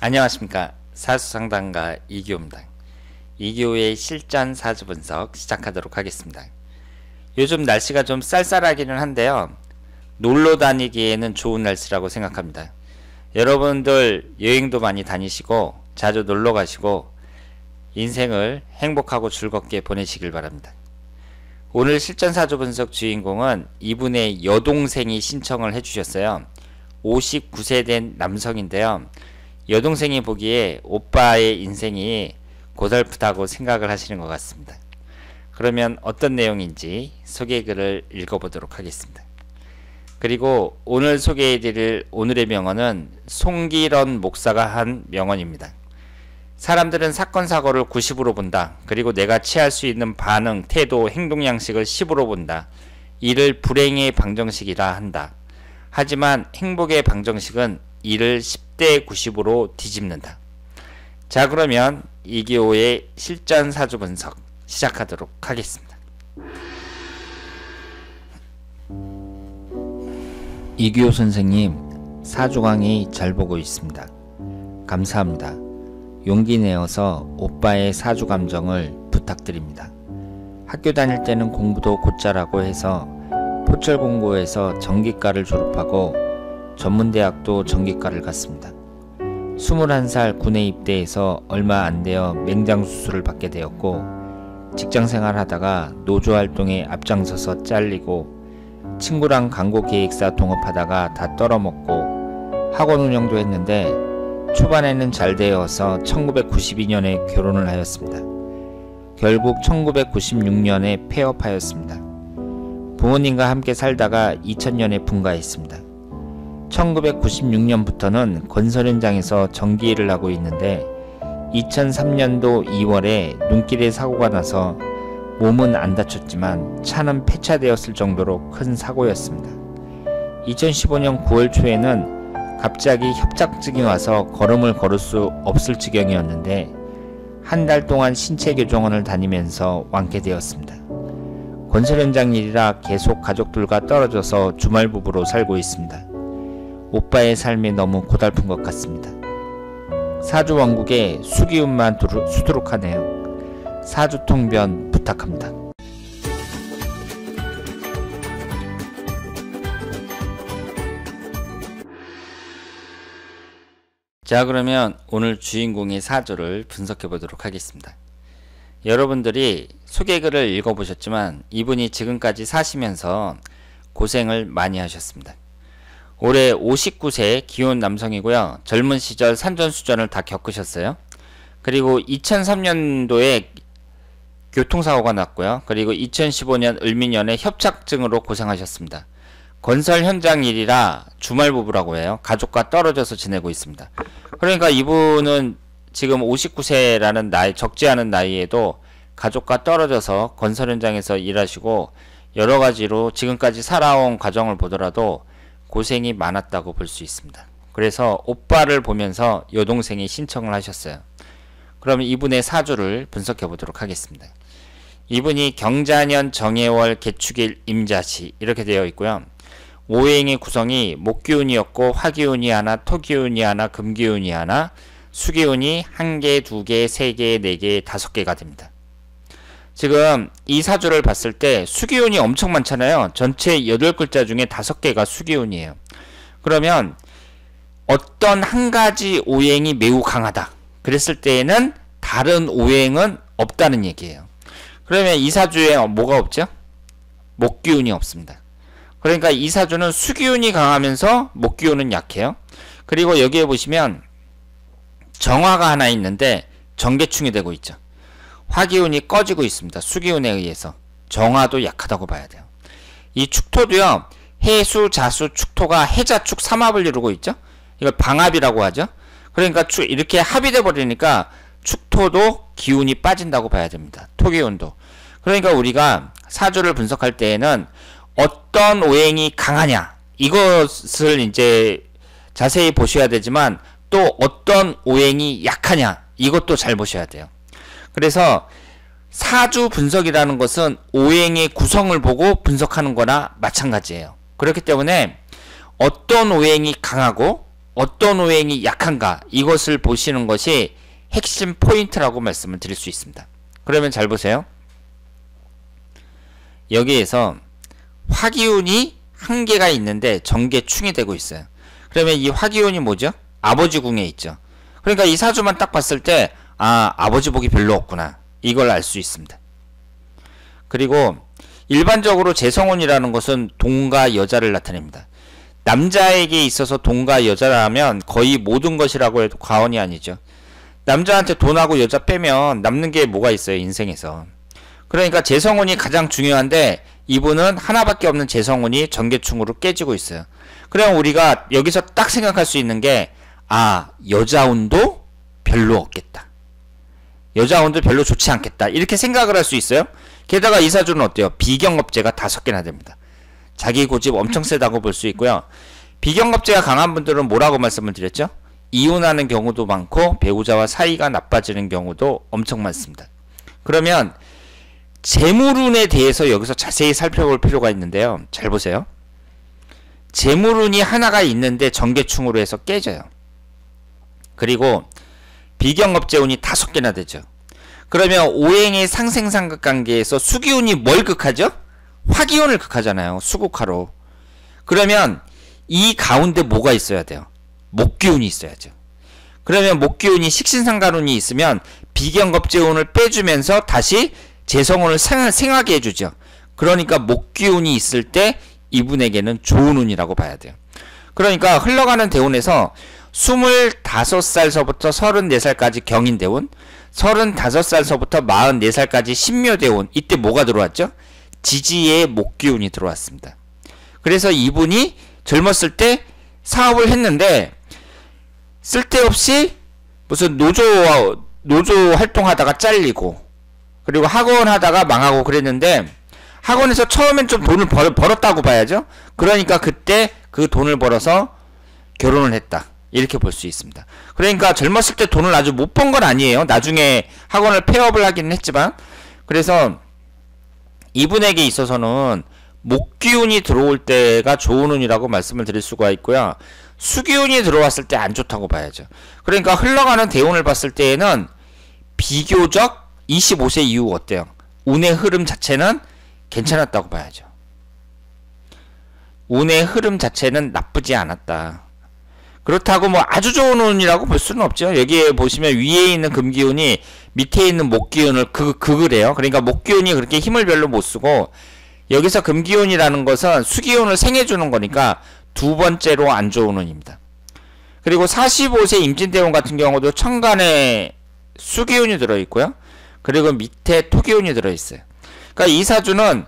안녕하십니까. 사주상담가 이기호입니다. 이기호의 실전 사주 분석 시작하도록 하겠습니다. 요즘 날씨가 좀 쌀쌀하기는 한데요, 놀러 다니기에는 좋은 날씨라고 생각합니다. 여러분들 여행도 많이 다니시고 자주 놀러 가시고 인생을 행복하고 즐겁게 보내시길 바랍니다. 오늘 실전 사주 분석 주인공은 이분의 여동생이 신청을 해주셨어요. 59세 된 남성인데요, 여동생이 보기에 오빠의 인생이 고달프다고 생각을 하시는 것 같습니다. 그러면 어떤 내용인지 소개글을 읽어보도록 하겠습니다. 그리고 오늘 소개해드릴 오늘의 명언은 송기런 목사가 한 명언입니다. 사람들은 사건 사고를 90으로 본다. 그리고 내가 취할 수 있는 반응, 태도, 행동 양식을 10으로 본다. 이를 불행의 방정식이라 한다. 하지만 행복의 방정식은 이를 10대 90으로 뒤집는다. 자, 그러면 이기호의 실전 사주 분석 시작하도록 하겠습니다. 이기호 선생님, 사주 강의 잘 보고 있습니다. 감사합니다. 용기 내어서 오빠의 사주 감정을 부탁드립니다. 학교 다닐 때는 공부도 곧잘하고 해서 포철공고에서 전기과를 졸업하고 전문대학도 전기과를 갔습니다. 21살 군에 입대해서 얼마 안 되어 맹장 수술을 받게 되었고, 직장생활 하다가 노조활동에 앞장서서 잘리고, 친구랑 광고기획사 동업하다가 다 떨어먹고, 학원 운영도 했는데 초반에는 잘 되어서 1992년에 결혼을 하였습니다. 결국 1996년에 폐업하였습니다. 부모님과 함께 살다가 2000년에 분가했습니다. 1996년부터는 건설 현장에서 전기일을 하고 있는데 2003년도 2월에 눈길에 사고가 나서 몸은 안 다쳤지만 차는 폐차되었을 정도로 큰 사고였습니다. 2015년 9월 초에는 갑자기 협착증이 와서 걸음을 걸을 수 없을 지경이었는데 한 달 동안 신체교정원을 다니면서 완쾌되었습니다. 건설 현장 일이라 계속 가족들과 떨어져서 주말부부로 살고 있습니다. 오빠의 삶이 너무 고달픈 것 같습니다. 사주 왕국에 수기운만 수두룩하네요. 사주 통변 부탁합니다. 자, 그러면 오늘 주인공의 사주를 분석해 보도록 하겠습니다. 여러분들이 소개글을 읽어보셨지만 이분이 지금까지 사시면서 고생을 많이 하셨습니다. 올해 59세 기혼 남성이고요. 젊은 시절 산전수전을 다 겪으셨어요. 그리고 2003년도에 교통사고가 났고요. 그리고 2015년 을미년에 협착증으로 고생하셨습니다. 건설 현장 일이라 주말부부라고 해요. 가족과 떨어져서 지내고 있습니다. 그러니까 이분은 지금 59세라는 나이, 적지 않은 나이에도 가족과 떨어져서 건설 현장에서 일하시고 여러가지로 지금까지 살아온 과정을 보더라도 고생이 많았다고 볼 수 있습니다. 그래서 오빠를 보면서 여동생이 신청을 하셨어요. 그러면 이분의 사주를 분석해 보도록 하겠습니다. 이분이 경자년 정해월 개축일 임자시 이렇게 되어 있고요. 오행의 구성이 목기운이었고 화기운이 하나, 토기운이 하나, 금기운이 하나, 수기운이 1개, 2개, 3개, 4개, 5개가 됩니다. 지금 이 사주를 봤을 때 수기운이 엄청 많잖아요. 전체 8글자 중에 5개가 수기운이에요. 그러면 어떤 한 가지 오행이 매우 강하다 그랬을 때에는 다른 오행은 없다는 얘기예요. 그러면 이 사주에 뭐가 없죠? 목기운이 없습니다. 그러니까 이 사주는 수기운이 강하면서 목기운은 약해요. 그리고 여기에 보시면 정화가 하나 있는데 정계충이 되고 있죠. 화기운이 꺼지고 있습니다. 수기운에 의해서. 정화도 약하다고 봐야 돼요. 이 축토도요, 해수, 자수, 축토가 해자축 삼합을 이루고 있죠. 이걸 방합이라고 하죠. 그러니까 이렇게 합이 돼 버리니까 축토도 기운이 빠진다고 봐야 됩니다. 토기운도. 그러니까 우리가 사주를 분석할 때에는 어떤 오행이 강하냐 이것을 이제 자세히 보셔야 되지만, 또 어떤 오행이 약하냐 이것도 잘 보셔야 돼요. 그래서 사주 분석이라는 것은 오행의 구성을 보고 분석하는 거나 마찬가지예요. 그렇기 때문에 어떤 오행이 강하고 어떤 오행이 약한가 이것을 보시는 것이 핵심 포인트라고 말씀을 드릴 수 있습니다. 그러면 잘 보세요. 여기에서 화기운이 한 개가 있는데 정계충이 되고 있어요. 그러면 이 화기운이 뭐죠? 아버지 궁에 있죠. 그러니까 이 사주만 딱 봤을 때 아버지 복이 별로 없구나 이걸 알 수 있습니다. 그리고 일반적으로 재성운이라는 것은 돈과 여자를 나타냅니다. 남자에게 있어서 돈과 여자라면 거의 모든 것이라고 해도 과언이 아니죠. 남자한테 돈하고 여자 빼면 남는 게 뭐가 있어요 인생에서. 그러니까 재성운이 가장 중요한데 이분은 하나밖에 없는 재성운이 정계충으로 깨지고 있어요. 그럼 우리가 여기서 딱 생각할 수 있는 게 여자운도 별로 없겠다. 여자운도 별로 좋지 않겠다. 이렇게 생각을 할 수 있어요. 게다가 이 사주는 어때요? 비경업제가 5개나 됩니다. 자기 고집 엄청 세다고 볼 수 있고요. 비경업제가 강한 분들은 뭐라고 말씀을 드렸죠? 이혼하는 경우도 많고 배우자와 사이가 나빠지는 경우도 엄청 많습니다. 그러면 재물운에 대해서 여기서 자세히 살펴볼 필요가 있는데요. 잘 보세요. 재물운이 하나가 있는데 정계충으로 해서 깨져요. 그리고 비경업제운이 5개나 되죠. 그러면 오행의 상생상극관계에서 수기운이 뭘 극하죠? 화기운을 극하잖아요. 수국화로. 그러면 이 가운데 뭐가 있어야 돼요? 목기운이 있어야죠. 그러면 목기운이 식신상간운이 있으면 비경겁제운을 빼주면서 다시 재성운을 생하게 해주죠. 그러니까 목기운이 있을 때 이분에게는 좋은 운이라고 봐야 돼요. 그러니까 흘러가는 대운에서 25살서부터 34살까지 경인대운, 35살서부터 44살까지 신묘대운, 이때 뭐가 들어왔죠? 지지의 목기운이 들어왔습니다. 그래서 이분이 젊었을 때 사업을 했는데 쓸데없이 무슨 노조 활동하다가 잘리고 그리고 학원 하다가 망하고 그랬는데 학원에서 처음엔 좀 돈을 벌었다고 봐야죠. 그러니까 그때 그 돈을 벌어서 결혼을 했다. 이렇게 볼 수 있습니다. 그러니까 젊었을 때 돈을 아주 못 번 건 아니에요. 나중에 학원을 폐업을 하기는 했지만. 그래서 이분에게 있어서는 목기운이 들어올 때가 좋은 운이라고 말씀을 드릴 수가 있고요. 수기운이 들어왔을 때 안 좋다고 봐야죠. 그러니까 흘러가는 대운을 봤을 때에는 비교적 25세 이후 어때요? 운의 흐름 자체는 괜찮았다고 봐야죠. 운의 흐름 자체는 나쁘지 않았다. 그렇다고 뭐 아주 좋은 운이라고 볼 수는 없죠. 여기에 보시면 위에 있는 금기운이 밑에 있는 목기운을 극을 해요. 그러니까 목기운이 그렇게 힘을 별로 못 쓰고 여기서 금기운이라는 것은 수기운을 생해주는 거니까 두 번째로 안 좋은 운입니다. 그리고 45세 임진대운 같은 경우도 천간에 수기운이 들어있고요. 그리고 밑에 토기운이 들어있어요. 그러니까 이 사주는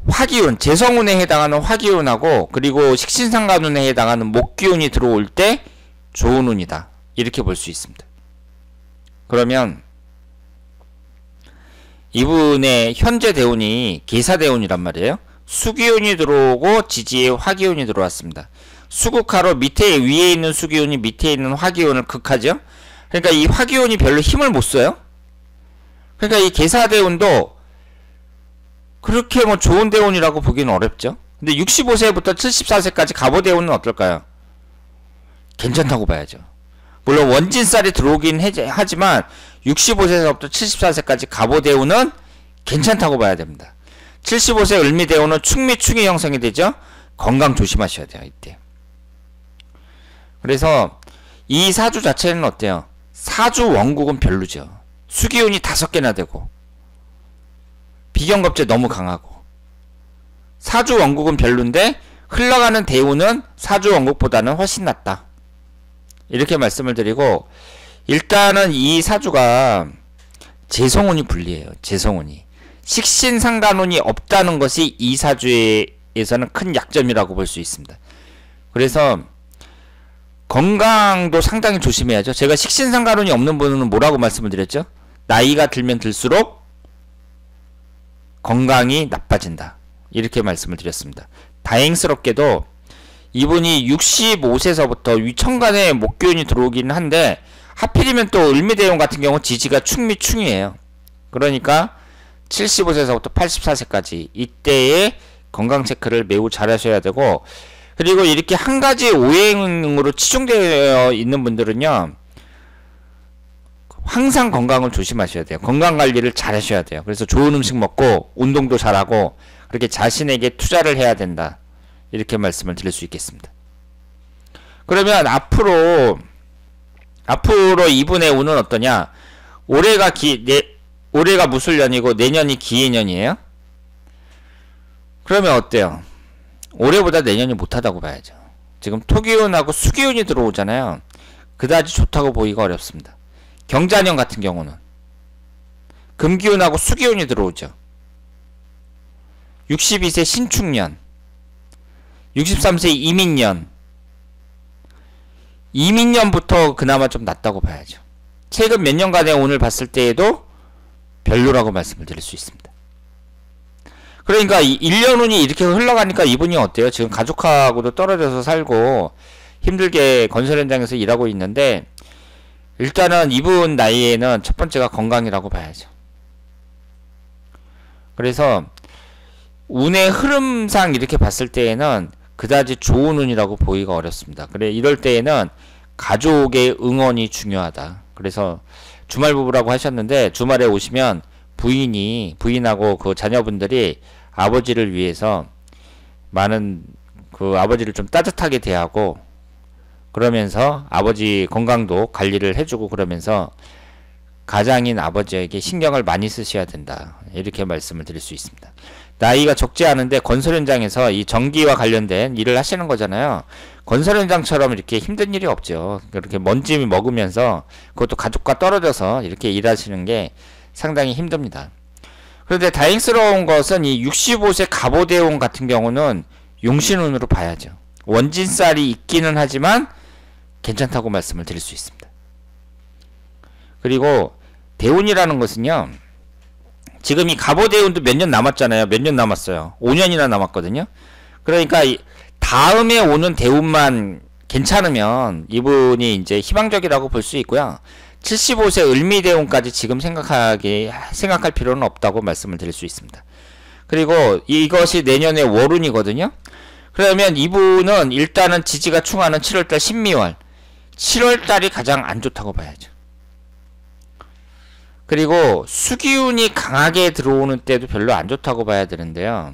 화기운, 재성운에 해당하는 화기운하고 그리고 식신상간운에 해당하는 목기운이 들어올 때 좋은 운이다. 이렇게 볼 수 있습니다. 그러면 이분의 현재 대운이 계사대운이란 말이에요. 수기운이 들어오고 지지에 화기운이 들어왔습니다. 수국화로 밑에 위에 있는 수기운이 밑에 있는 화기운을 극하죠. 그러니까 이 화기운이 별로 힘을 못 써요. 그러니까 이 계사대운도 그렇게 뭐 좋은 대운이라고 보기는 어렵죠. 근데 65세부터 74세까지 갑오대운은 어떨까요? 괜찮다고 봐야죠. 물론 원진살이 들어오긴 하지만 65세부터 74세까지 갑오대운은 괜찮다고 봐야 됩니다. 75세 을미대운은 충미충이 형성이 되죠. 건강 조심하셔야 돼요. 이때. 그래서 이 사주 자체는 어때요? 사주 원국은 별로죠. 수기운이 5개나 되고 비경겁제 너무 강하고 사주 원국은 별론데 흘러가는 대운은 사주 원국보다는 훨씬 낫다. 이렇게 말씀을 드리고 일단은 이 사주가 재성운이 불리해요. 재성운이. 식신상간운이 없다는 것이 이 사주에서는 큰 약점이라고 볼 수 있습니다. 그래서 건강도 상당히 조심해야죠. 제가 식신상간운이 없는 분은 뭐라고 말씀을 드렸죠? 나이가 들면 들수록 건강이 나빠진다. 이렇게 말씀을 드렸습니다. 다행스럽게도 이분이 65세서부터 위천간에 목기운이 들어오기는 한데 하필이면 또 을미대운 같은 경우 지지가 충미충이에요. 그러니까 75세서부터 84세까지 이때의 건강 체크를 매우 잘 하셔야 되고 그리고 이렇게 한 가지 오행으로 치중되어 있는 분들은요, 항상 건강을 조심하셔야 돼요. 건강 관리를 잘 하셔야 돼요. 그래서 좋은 음식 먹고 운동도 잘하고 그렇게 자신에게 투자를 해야 된다. 이렇게 말씀을 드릴 수 있겠습니다. 그러면 앞으로 이분의 운은 어떠냐? 올해가 무술년이고 내년이 기해년이에요. 그러면 어때요? 올해보다 내년이 못하다고 봐야죠. 지금 토기운하고 수기운이 들어오잖아요. 그다지 좋다고 보기가 어렵습니다. 경자년 같은 경우는 금기운하고 수기운이 들어오죠. 62세 신축년, 63세 이민년, 이민년부터 그나마 좀 낫다고 봐야죠. 최근 몇 년간의 운을 봤을 때에도 별로라고 말씀을 드릴 수 있습니다. 그러니까 1년 운이 이렇게 흘러가니까 이분이 어때요? 지금 가족하고도 떨어져서 살고 힘들게 건설 현장에서 일하고 있는데, 일단은 이분 나이에는 첫 번째가 건강이라고 봐야죠. 그래서 운의 흐름상 이렇게 봤을 때에는 그다지 좋은 운이라고 보기가 어렵습니다. 그래, 이럴 때에는 가족의 응원이 중요하다. 그래서 주말 부부라고 하셨는데, 주말에 오시면 부인하고 그 자녀분들이 아버지를 위해서 많은 그 아버지를 좀 따뜻하게 대하고, 그러면서 아버지 건강도 관리를 해주고, 그러면서 가장인 아버지에게 신경을 많이 쓰셔야 된다. 이렇게 말씀을 드릴 수 있습니다. 나이가 적지 않은데 건설 현장에서 이 전기와 관련된 일을 하시는 거잖아요. 건설 현장처럼 이렇게 힘든 일이 없죠. 그렇게 먼지 먹으면서, 그것도 가족과 떨어져서 이렇게 일하시는 게 상당히 힘듭니다. 그런데 다행스러운 것은 이 65세 갑오대운 같은 경우는 용신운으로 봐야죠. 원진살이 있기는 하지만 괜찮다고 말씀을 드릴 수 있습니다. 그리고 대운이라는 것은요, 지금 이 갑오대운도 몇 년 남았잖아요. 몇 년 남았어요. 5년이나 남았거든요. 그러니까 다음에 오는 대운만 괜찮으면 이분이 이제 희망적이라고 볼 수 있고요. 75세 을미대운까지 지금 생각할 필요는 없다고 말씀을 드릴 수 있습니다. 그리고 이것이 내년에 월운이거든요. 그러면 이분은 일단은 지지가 충하는 7월달 신미월, 7월달이 가장 안 좋다고 봐야죠. 그리고 수기운이 강하게 들어오는 때도 별로 안 좋다고 봐야 되는데요.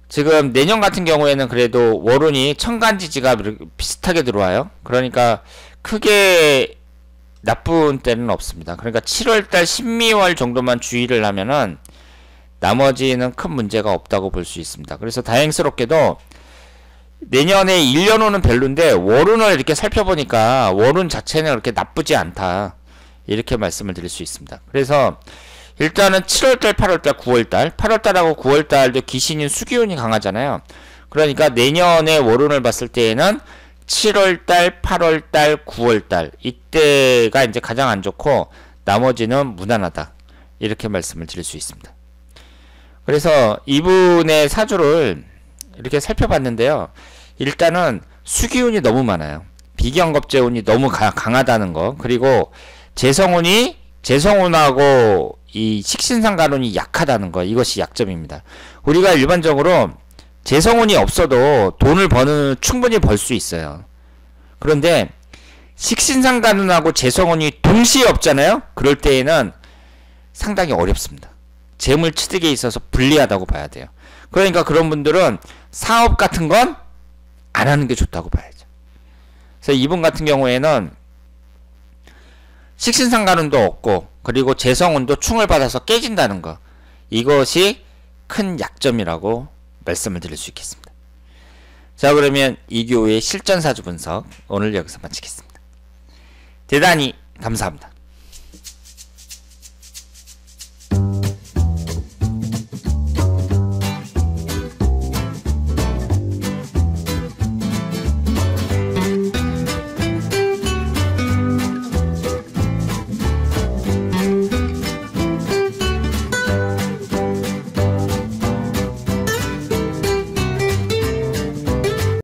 지금 내년 같은 경우에는 그래도 월운이 천간지지가 비슷하게 들어와요. 그러니까 크게 나쁜 때는 없습니다. 그러니까 7월달 신미월 정도만 주의를 하면은 나머지는 큰 문제가 없다고 볼 수 있습니다. 그래서 다행스럽게도 내년에 1년호는 별론데 월운을 이렇게 살펴보니까 월운 자체는 그렇게 나쁘지 않다. 이렇게 말씀을 드릴 수 있습니다. 그래서 일단은 7월달, 8월달, 9월달, 8월달하고 9월달도 기신인 수기운이 강하잖아요. 그러니까 내년에 월운을 봤을 때에는 7월달, 8월달, 9월달 이때가 이제 가장 안 좋고 나머지는 무난하다. 이렇게 말씀을 드릴 수 있습니다. 그래서 이분의 사주를 이렇게 살펴봤는데요. 일단은 수기운이 너무 많아요. 비경겁재운이 너무 강하다는 거, 그리고 재성운하고 이 식신상간운이 약하다는 거, 이것이 약점입니다. 우리가 일반적으로 재성운이 없어도 돈을 충분히 벌 수 있어요. 그런데 식신상간운하고 재성운이 동시에 없잖아요. 그럴 때에는 상당히 어렵습니다. 재물 취득에 있어서 불리하다고 봐야 돼요. 그러니까 그런 분들은 사업 같은 건 안 하는 게 좋다고 봐야죠. 그래서 이분 같은 경우에는 식신상간운도 없고, 그리고 재성운도 충을 받아서 깨진다는 거, 이것이 큰 약점이라고 말씀을 드릴 수 있겠습니다. 자, 그러면 이교의 실전사주 분석 오늘 여기서 마치겠습니다. 대단히 감사합니다.